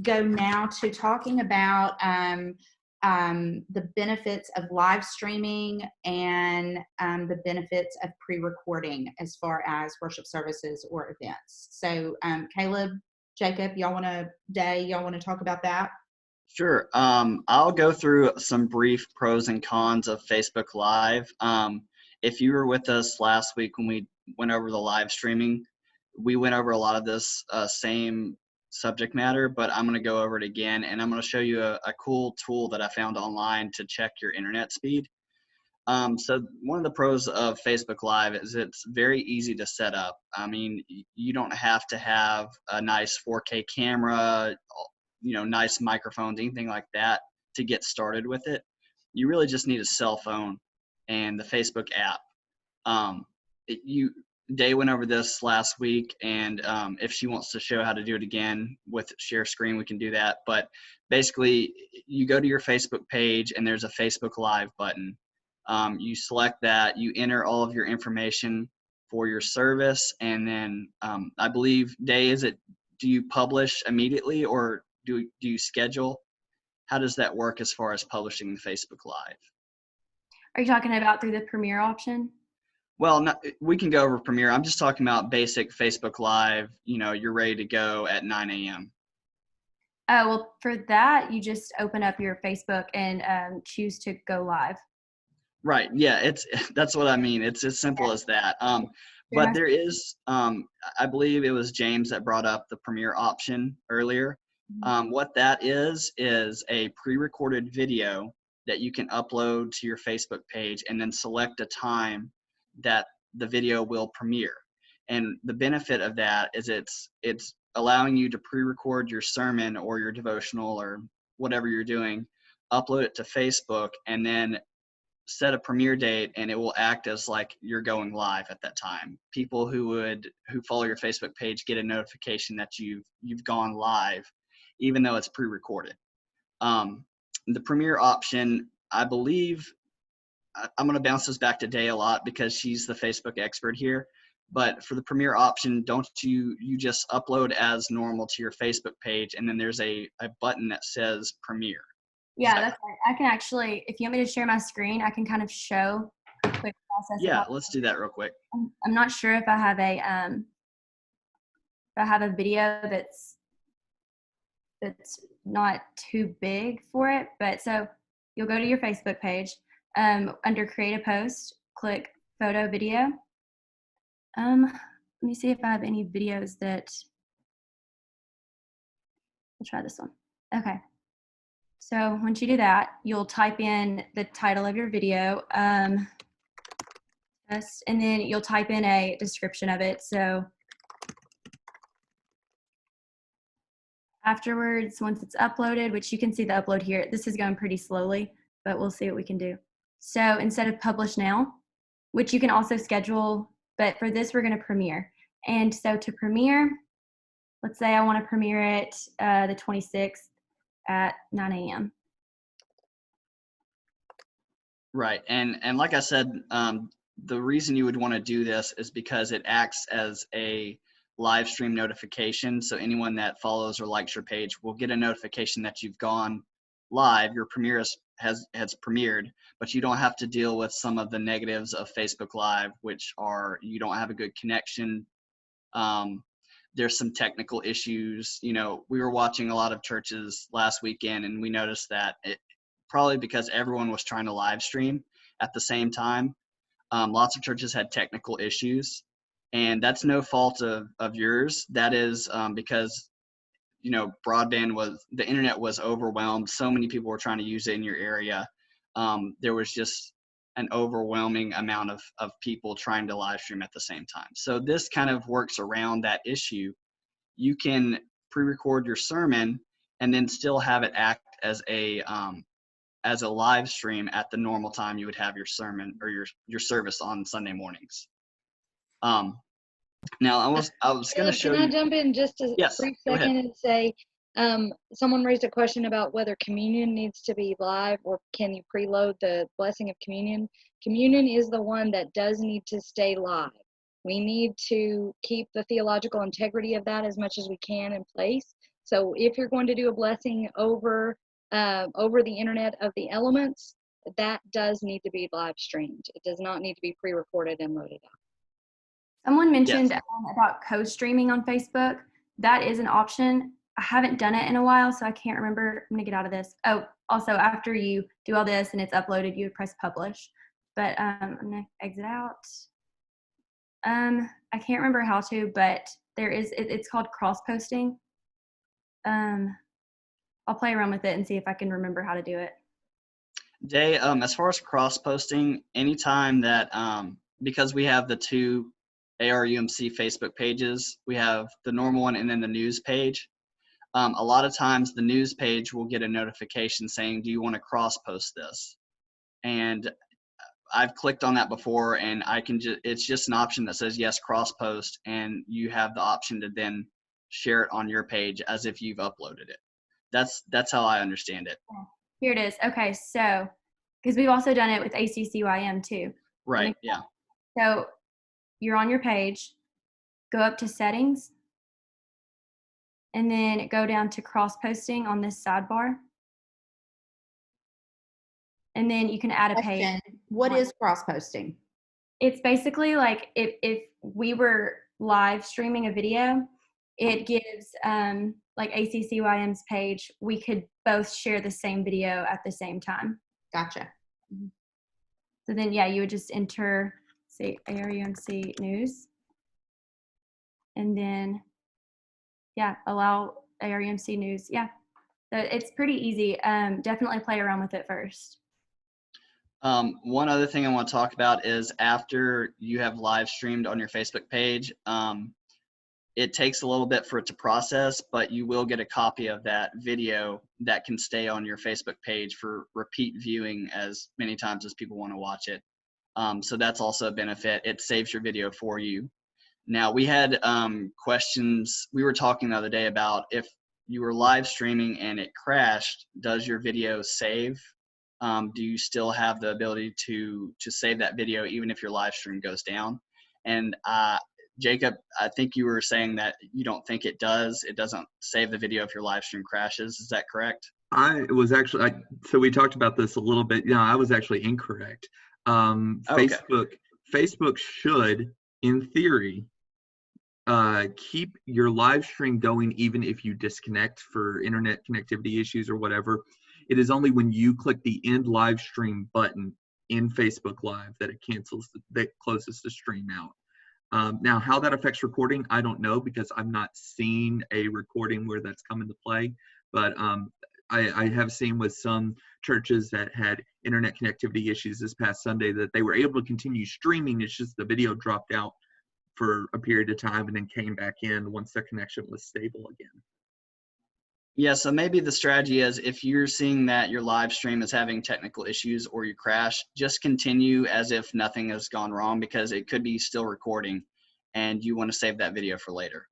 go now to talking about the benefits of live streaming and the benefits of pre-recording as far as worship services or events. So Caleb, Jacob, y'all want to talk about that? Sure. I'll go through some brief pros and cons of Facebook Live. If you were with us last week when we went over the live streaming, we went over a lot of this same subject matter, but I'm going to go over it again, and I'm going to show you a cool tool that I found online to check your internet speed. So one of the pros of Facebook Live is it's very easy to set up. I mean, you don't have to have a nice 4K camera, nice microphones, anything like that to get started with it. You really just need a cell phone and the Facebook app. Day went over this last week, and if she wants to show how to do it again with share screen, we can do that. But basically, you go to your Facebook page, and there's a Facebook Live button. You select that, you enter all of your information for your service, and then I believe, do you publish immediately, or do you schedule? How does that work as far as publishing the Facebook Live? Are you talking about through the Premiere option? Well, we can go over Premiere. I'm just talking about basic Facebook Live. You're ready to go at 9 a.m. Oh, well, for that, you just open up your Facebook and choose to go live. Right. Yeah, that's what I mean. It's as simple as that. But there is, I believe it was James that brought up the Premiere option earlier. What that is a pre-recorded video that you can upload to your Facebook page and then select a time that the video will premiere. And the benefit of that is it's allowing you to pre-record your sermon or your devotional or whatever you're doing, upload it to Facebook, and then set a premiere date, and it will act as like you're going live at that time. People who follow your Facebook page get a notification that you've gone live, even though it's pre-recorded. The premiere option, I believe, I'm going to bounce this back to Day a lot because she's the Facebook expert here. But for the premiere option, don't you just upload as normal to your Facebook page, and then there's a button that says premiere. Yeah, that's right. I can actually, if you want me to share my screen, I can kind of show a quick process. Yeah, let's do that real quick. I'm not sure if I have a video that's not too big for it, but so you'll go to your Facebook page, under create a post, click photo video. Let me see if I have any videos that, we'll try this one. Okay. So once you do that, you'll type in the title of your video, and then you'll type in a description of it. So afterwards, once it's uploaded, which you can see the upload here, this is going pretty slowly, but we'll see what we can do. So instead of publish now, which you can also schedule, but for this, we're going to premiere. And so to premiere, let's say I want to premiere it the 26th at 9 a.m. Right. And like I said, the reason you would want to do this is because it acts as a live stream notification. So anyone that follows or likes your page will get a notification that you've gone live. Your premiere has premiered, but you don't have to deal with some of the negatives of Facebook Live, which are you don't have a good connection. There's some technical issues. We were watching a lot of churches last weekend, and we noticed that probably because everyone was trying to live stream at the same time, lots of churches had technical issues, and that's no fault of yours. That is because the internet was overwhelmed. So many people were trying to use it in your area. There was just an overwhelming amount of people trying to live stream at the same time. So this kind of works around that issue. You can pre-record your sermon and then still have it act as a live stream at the normal time you would have your sermon or your service on Sunday mornings. Now I was going to show you. Can I jump in just a Yes, brief second and say, someone raised a question about whether communion needs to be live or can you preload the blessing of communion. Communion is the one that does need to stay live. We need to keep the theological integrity of that as much as we can in place. So if you're going to do a blessing over the Internet of the Elements, that does need to be live streamed. It does not need to be pre-recorded and loaded up. Someone mentioned about co-streaming on Facebook. That is an option. I haven't done it in a while, so I can't remember. I'm gonna get out of this. Oh, also after you do all this and it's uploaded, you would press publish. But I'm gonna exit out. I can't remember how to, but there is. It's called cross-posting. I'll play around with it and see if I can remember how to do it. Jay, as far as cross-posting, anytime that, because we have the two ARUMC Facebook pages, we have the normal one and then the news page. A lot of times the news page will get a notification saying, do you want to cross-post this? And I've clicked on that before, and I can it's just an option that says yes, cross-post, and you have the option to then share it on your page as if you've uploaded it. That's how I understand it. Here it is. Okay, so because we've also done it with ACCYM too. Right. Yeah. So you're on your page, go up to settings, and then go down to cross-posting on this sidebar. And then you can add a page. What is cross-posting? It's basically like if we were live streaming a video, it gives like ACCYM's page, we could both share the same video at the same time. Gotcha. So then, yeah, you would just enter, say, ARUMC news. And then, yeah, allow ARUMC news. Yeah, so it's pretty easy. Definitely play around with it first. One other thing I want to talk about is after you have live streamed on your Facebook page, it takes a little bit for it to process, but you will get a copy of that video that can stay on your Facebook page for repeat viewing as many times as people want to watch it. So that's also a benefit. It saves your video for you. Now, we had questions. We were talking the other day about if you were live streaming and it crashed, does your video save? Do you still have the ability to save that video even if your live stream goes down? And Jacob, I think you were saying that you don't think it does. It doesn't save the video if your live stream crashes. Is that correct? I was actually, so we talked about this a little bit. Yeah, I was actually incorrect. Facebook should, in theory, keep your live stream going even if you disconnect for internet connectivity issues or whatever. It is only when you click the end live stream button in Facebook Live that it closes the stream out. Now, how that affects recording, I don't know because I've not seen a recording where that's come into play. But I have seen with some churches that had internet connectivity issues this past Sunday that they were able to continue streaming. It's just the video dropped out for a period of time and then came back in once the connection was stable again. Yeah, so maybe the strategy is if you're seeing that your live stream is having technical issues or you crash, just continue as if nothing has gone wrong because it could be still recording and you want to save that video for later.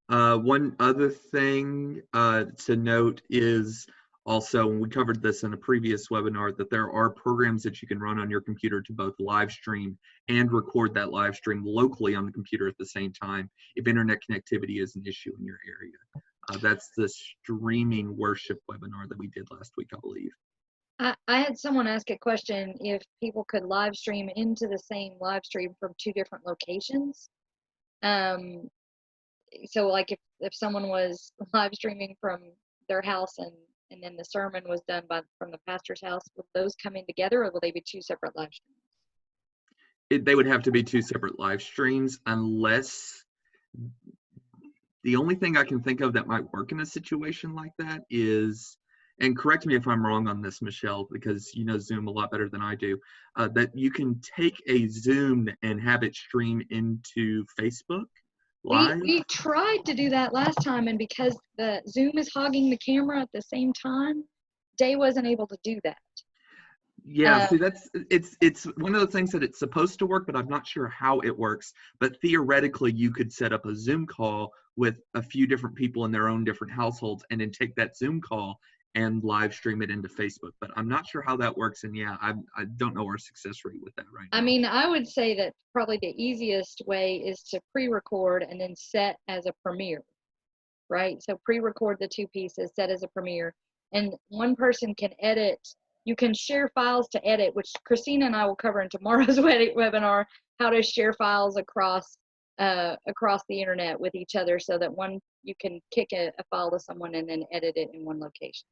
One other thing to note is also, and we covered this in a previous webinar, that there are programs that you can run on your computer to both live stream and record that live stream locally on the computer at the same time if internet connectivity is an issue in your area. That's the streaming worship webinar that we did last week, I believe. I had someone ask a question if people could live stream into the same live stream from two different locations. So like if someone was live streaming from their house and then the sermon was done from the pastor's house, would those come in together or will they be two separate live streams? They would have to be two separate live streams unless the only thing I can think of that might work in a situation like that is, and correct me if I'm wrong on this, Michelle, because you know Zoom a lot better than I do, that you can take a Zoom and have it stream into Facebook Live. We tried to do that last time, and because the Zoom is hogging the camera at the same time, Day wasn't able to do that. Yeah, see, it's one of the things that it's supposed to work, but I'm not sure how it works. But theoretically, you could set up a Zoom call with a few different people in their own different households and then take that Zoom call and live stream it into Facebook. But I'm not sure how that works. And yeah, I don't know our success rate with that right now. I mean, I would say that probably the easiest way is to pre-record and then set as a premiere. right? So pre-record the 2 pieces, set as a premiere, and one person can edit. You can share files to edit, which Christina and I will cover in tomorrow's webinar, how to share files across the internet with each other, so that you can kick a file to someone and then edit it in one location.